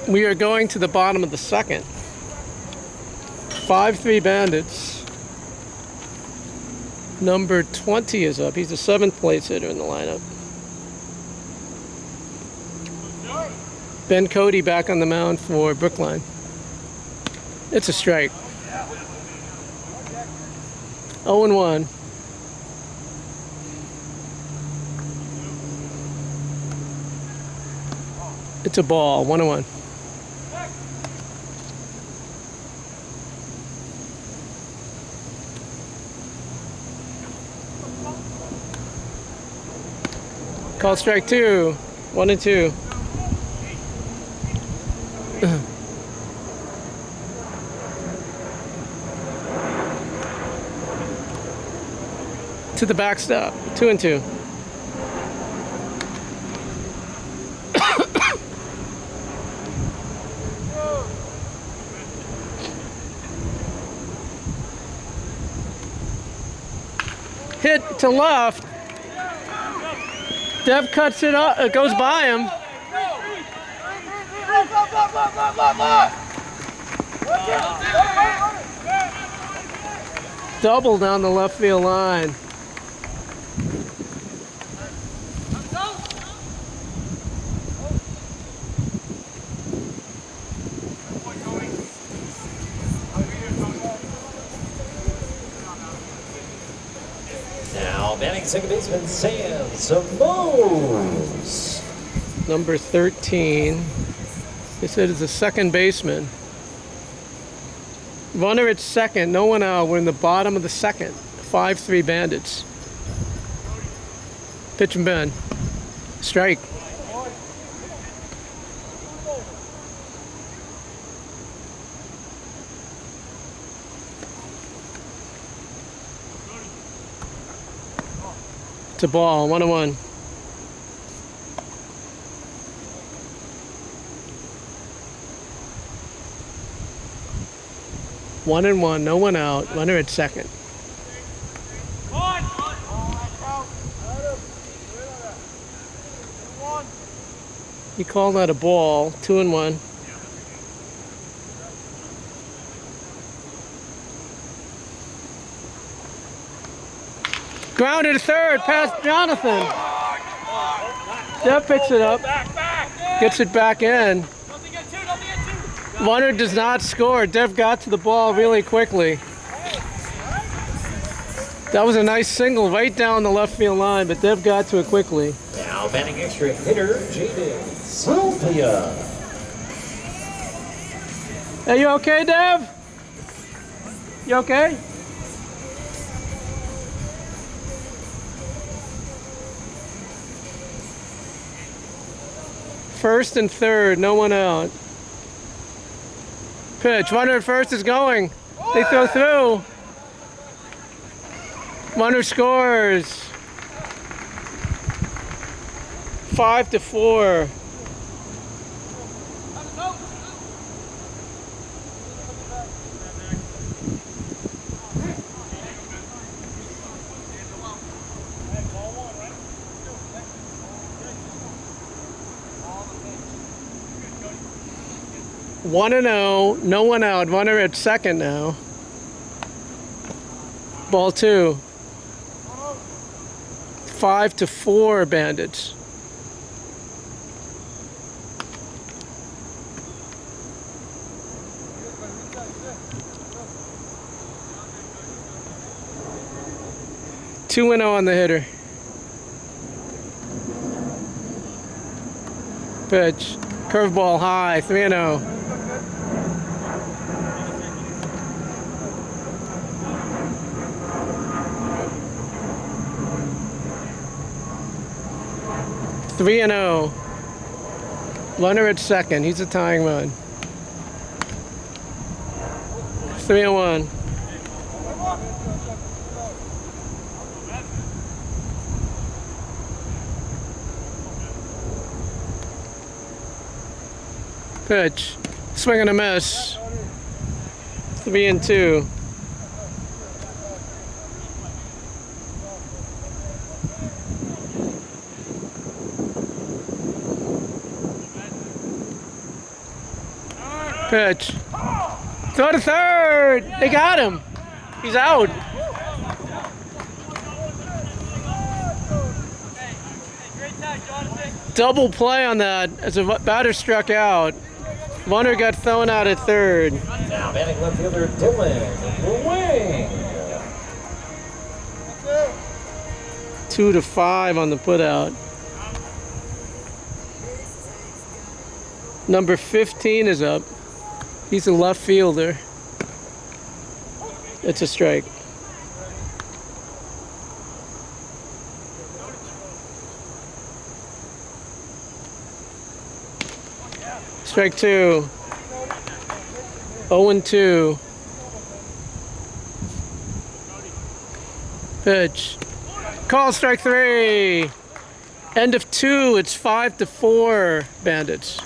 We are going to the bottom of the second. 5-3 Bandits. Number 20 is up. He's the 7th place hitter in the lineup. Ben Cody back on the mound for Brookline. It's a strike. 0-1. It's a ball. 1-1. Call strike 2. 1-2. To the backstop. 2-2. Hit to left. Dev cuts it up. It goes by him. Double down the left field line. Now, batting second baseman Sam Simone. Number 13. They said it's a second baseman. Runner at second, no one out. We're in the bottom of the second. 5-3 Bandits. Pitch and bend. Strike. It's a ball. 1-1. One and one, no one out. Runner at second. He called that a ball. 2-1. Grounded to third, past Jonathan. Dev picks it up, gets it back in. Runner does not score. Dev got to the ball really quickly. That was a nice single right down the left field line, but Dev got to it quickly. Now batting extra hitter Jaden Sylvia. Are you okay, Dev? You okay? First and third, no one out. Pitch, runner at first is going. They throw through. Runner scores. 5-4. One and 0, no one out. Runner at second now. Ball 2. 5-4 Bandits. Two and 0 on the hitter. Pitch. Curveball high. 3-0. Three and 0. Runner at second. He's a tying run. 3-1. Pitch. Swing and a miss. 3-2. Pitch. Throw to third. They got him. He's out. Double play on that as a batter struck out. Runner got thrown out at third. Now batting left fielder Dylan Wing. 2-5 on the putout. Number 15 is up. He's a left fielder. It's a strike. Strike 2. 0-2. Pitch. Call strike 3. End of 2. It's 5-4 Bandits.